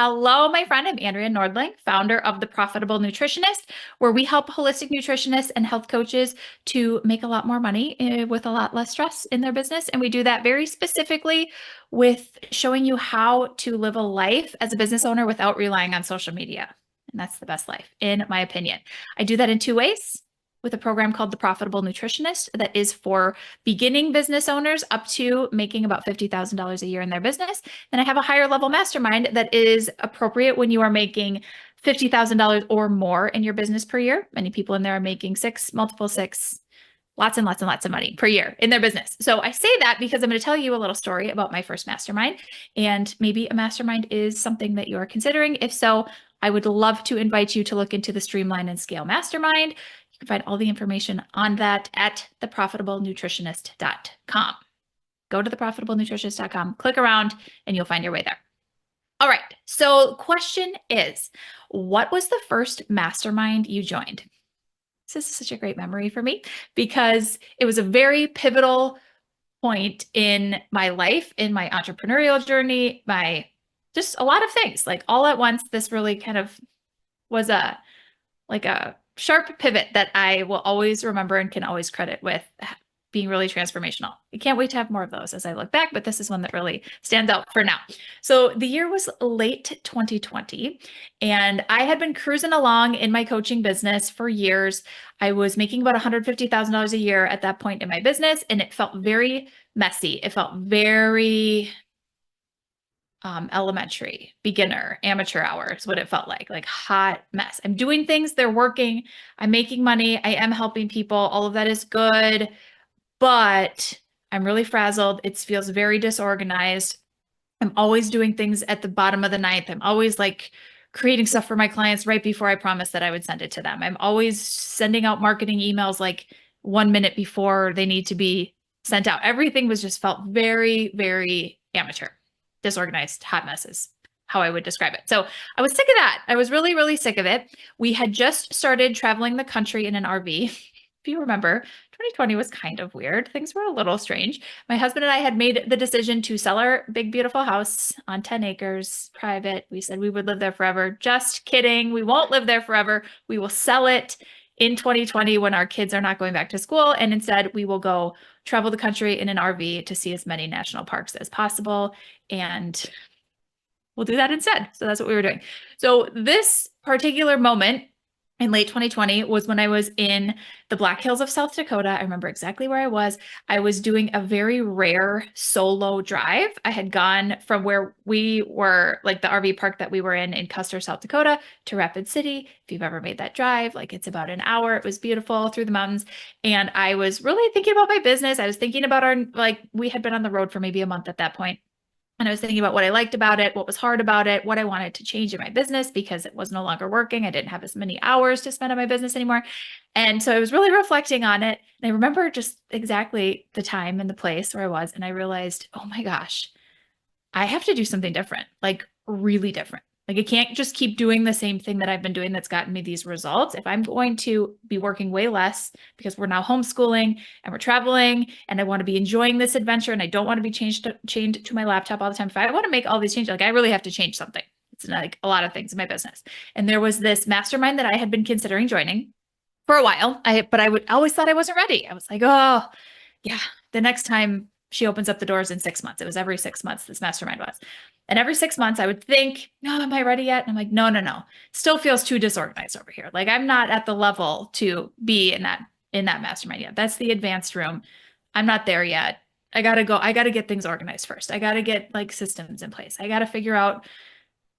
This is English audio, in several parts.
Hello, my friend. I'm Andrea Nordling, founder of the Profitable Nutritionist, where we help holistic nutritionists and health coaches to make a lot more money with a lot less stress in their business. And we do that very specifically with showing you how to live a life as a business owner without relying on social media. And that's the best life, in my opinion. I do that in two ways. With a program called the Profitable Nutritionist that is for beginning business owners up to making about $50,000 a year in their business. Then I have a higher level mastermind that is appropriate when you are making $50,000 or more in your business per year. Many people in there are making multiple six, lots and lots and lots of money per year in their business. So I say that because I'm going to tell you a little story about my first mastermind, and maybe a mastermind is something that you're considering. If so, I would love to invite you to look into the Streamline and Scale Mastermind. You can find all the information on that at theprofitablenutritionist.com. Go to theprofitablenutritionist.com, click around, and you'll find your way there. All right. So question is, what was the first mastermind you joined? This is such a great memory for me because it was a very pivotal point in my life, in my entrepreneurial journey, just a lot of things. Like all at once, this really kind of was a sharp pivot that I will always remember and can always credit with being really transformational. I can't wait to have more of those as I look back, but this is one that really stands out for now. So the year was late 2020, and I had been cruising along in my coaching business for years. I was making about $150,000 a year at that point in my business, and it felt very messy. It felt very elementary, beginner, amateur hour is what it felt like hot mess. I'm doing things, they're working, I'm making money, I am helping people, all of that is good, but I'm really frazzled. It feels very disorganized. I'm always doing things at the bottom of the ninth. I'm always creating stuff for my clients right before I promised that I would send it to them. I'm always sending out marketing emails 1 minute before they need to be sent out. Everything felt very, very amateur. Disorganized, hot messes, how I would describe it. So I was sick of that. I was really, really sick of it. We had just started traveling the country in an RV. If you remember, 2020 was kind of weird. Things were a little strange. My husband and I had made the decision to sell our big, beautiful house on 10 acres, private. We said we would live there forever. Just kidding. We won't live there forever. We will sell it in 2020 when our kids are not going back to school. And instead, we will go travel the country in an RV to see as many national parks as possible. And we'll do that instead. So that's what we were doing. So this particular moment in late 2020 was when I was in the Black Hills of South Dakota. I remember exactly where I was. I was doing a very rare solo drive. I had gone from where we were, the RV park that we were in Custer, South Dakota, to Rapid City. If you've ever made that drive, it's about an hour. It was beautiful through the mountains. And I was really thinking about my business. I was thinking about we had been on the road for maybe a month at that point. And I was thinking about what I liked about it, what was hard about it, what I wanted to change in my business because it was no longer working. I didn't have as many hours to spend on my business anymore. And so I was really reflecting on it. And I remember just exactly the time and the place where I was. And I realized, oh my gosh, I have to do something different, really different. I can't just keep doing the same thing that I've been doing that's gotten me these results. If I'm going to be working way less because we're now homeschooling and we're traveling and I want to be enjoying this adventure and I don't want to be chained to my laptop all the time. If I want to make all these changes, I really have to change something. It's a lot of things in my business. And there was this mastermind that I had been considering joining for a while. But I always thought I wasn't ready. I was like, oh yeah, the next time she opens up the doors in 6 months. It was every 6 months this mastermind was. And every 6 months I would think, no, am I ready yet? And I'm like, no. Still feels too disorganized over here. I'm not at the level to be in that mastermind yet. That's the advanced room. I'm not there yet. I got to get things organized first. I got to get systems in place. I got to figure out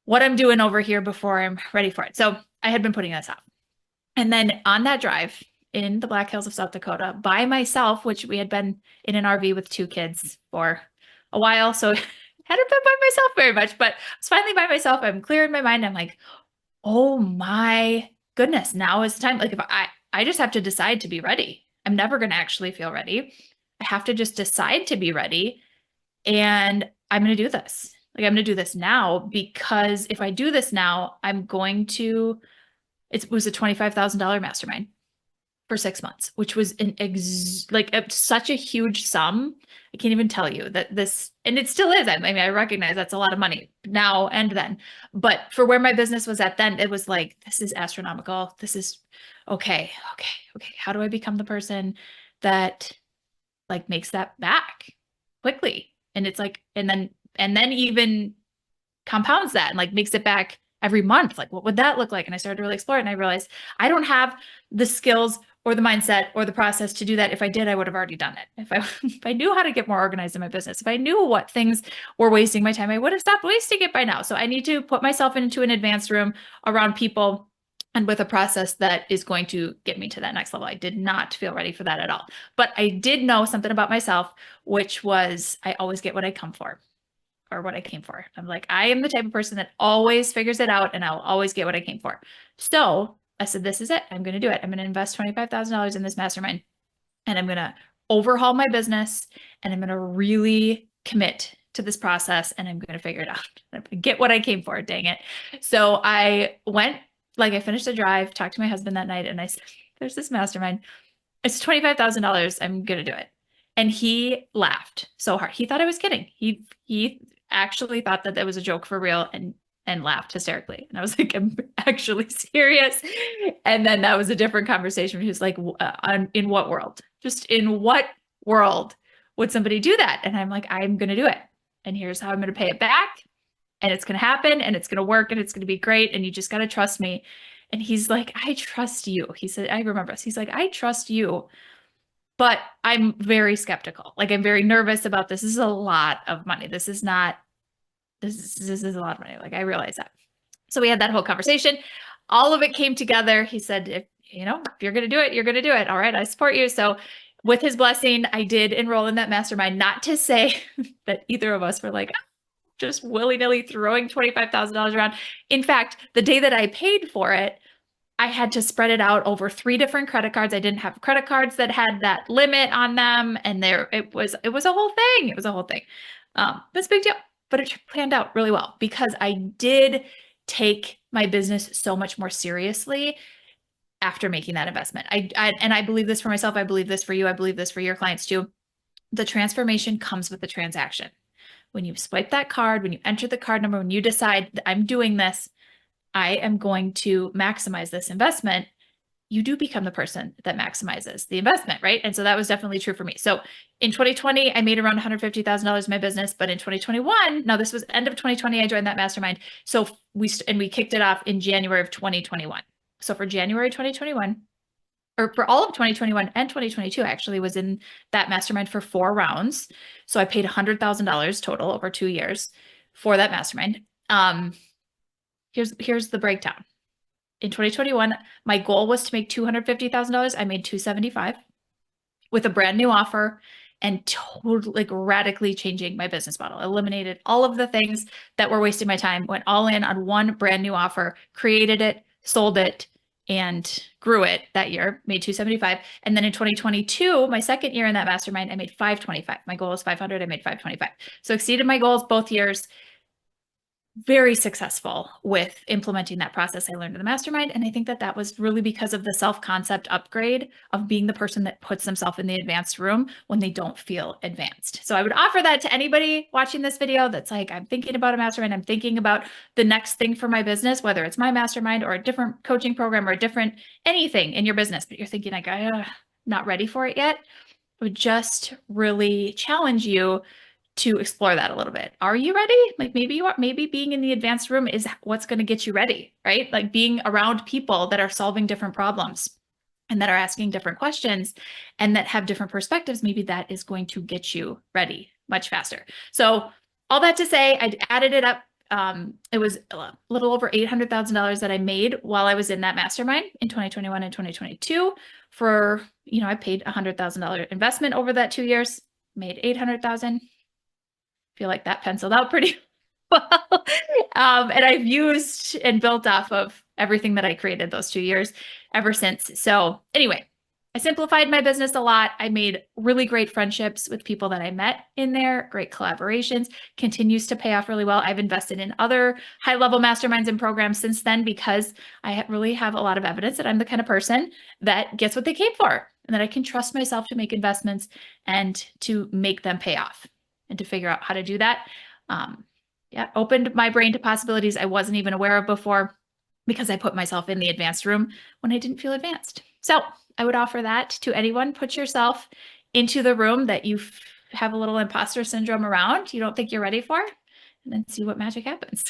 what I'm doing over here before I'm ready for it. So I had been putting this off. And then on that drive in the Black Hills of South Dakota by myself, which we had been in an RV with 2 kids for a while. So I hadn't been by myself very much, but I was finally by myself. I'm clear in my mind. I'm like, oh my goodness, now is the time. If I just have to decide to be ready. I'm never going to actually feel ready. I have to just decide to be ready. And I'm going to do this. I'm going to do this now, because if I do this now, it was a $25,000 mastermind for 6 months, which was such a huge sum. I can't even tell you that and it still is. I mean, I recognize that's a lot of money now and then, but for where my business was at then, it was like, this is astronomical. This is okay. How do I become the person that like makes that back quickly? And it's like, and then even compounds that and like makes it back every month. Like, what would that look like? And I started to really explore it, and I realized I don't have the skills or the mindset or the process to do that. If I did, I would have already done it. If I knew how to get more organized in my business, if I knew what things were wasting my time, I would have stopped wasting it by now. So I need to put myself into an advanced room around people and with a process that is going to get me to that next level. I did not feel ready for that at all. But I did know something about myself, which was I always get what I come for. Or what I came for. I'm like, I am the type of person that always figures it out, and I'll always get what I came for. So I said, this is it. I'm going to do it. I'm going to invest $25,000 in this mastermind, and I'm going to overhaul my business, and I'm going to really commit to this process, and I'm going to figure it out. I'm going to get what I came for. Dang it. So I went, I finished the drive, talked to my husband that night, and I said, there's this mastermind. It's $25,000. I'm going to do it. And he laughed so hard. He thought I was kidding. He actually thought that was a joke for real and laughed hysterically. And I was like, I'm actually serious. And then that was a different conversation. He was like, in what world? Just in what world would somebody do that? And I'm like, I'm going to do it. And here's how I'm going to pay it back. And it's going to happen, and it's going to work, and it's going to be great. And you just got to trust me. And he's like, I trust you. He said, I remember this. He's like, I trust you. But I'm very skeptical. Like, I'm very nervous about this. This is a lot of money. This is a lot of money. Like, I realize that. So we had that whole conversation. All of it came together. He said, if you're going to do it, you're going to do it. All right, I support you. So with his blessing, I did enroll in that mastermind. Not to say that either of us were like just willy-nilly throwing $25,000 around. In fact, the day that I paid for it, I had to spread it out over 3 different credit cards. I didn't have credit cards that had that limit on them. And it was a whole thing. It was a whole thing. It's a big deal, but it planned out really well because I did take my business so much more seriously after making that investment. And I believe this for myself. I believe this for you. I believe this for your clients too. The transformation comes with the transaction. When you swipe that card, when you enter the card number, when you decide that I'm doing this, I am going to maximize this investment, you do become the person that maximizes the investment, right? And so that was definitely true for me. So in 2020, I made around $150,000 in my business, but in 2021, now this was end of 2020, I joined that mastermind. So we kicked it off in January of 2021. So for January 2021, or for all of 2021 and 2022, actually was in that mastermind for 4 rounds. So I paid $100,000 total over 2 years for that mastermind. Here's the breakdown. In 2021, my goal was to make $250,000. I made $275,000 with a brand new offer and totally radically changing my business model. Eliminated all of the things that were wasting my time, went all in on one brand new offer, created it, sold it, and grew it that year, made $275,000. And then in 2022, my second year in that mastermind, I made $525,000. My goal was $500,000. I made $525,000. So exceeded my goals both years. Very successful with implementing that process I learned in the mastermind. And I think that was really because of the self-concept upgrade of being the person that puts themselves in the advanced room when they don't feel advanced. So I would offer that to anybody watching this video that's like, I'm thinking about a mastermind. I'm thinking about the next thing for my business, whether it's my mastermind or a different coaching program or a different anything in your business, but you're thinking like, I'm not ready for it yet. I would just really challenge you to explore that a little bit. Are you ready? Like maybe you are, maybe being in the advanced room is what's going to get you ready, right? Like being around people that are solving different problems and that are asking different questions and that have different perspectives. Maybe that is going to get you ready much faster. So all that to say, I added it up. It was a little over $800,000 that I made while I was in that mastermind in 2021 and 2022 for, I paid $100,000 investment over that 2 years, made $800,000. Feel like that penciled out pretty well. And I've used and built off of everything that I created those 2 years ever since. So anyway, I simplified my business a lot. I made really great friendships with people that I met in there, great collaborations, continues to pay off really well. I've invested in other high-level masterminds and programs since then because I really have a lot of evidence that I'm the kind of person that gets what they came for and that I can trust myself to make investments and to make them pay off and to figure out how to do that. Yeah, opened my brain to possibilities I wasn't even aware of before because I put myself in the advanced room when I didn't feel advanced. So I would offer that to anyone. Put yourself into the room that you have a little imposter syndrome around, you don't think you're ready for, and then see what magic happens.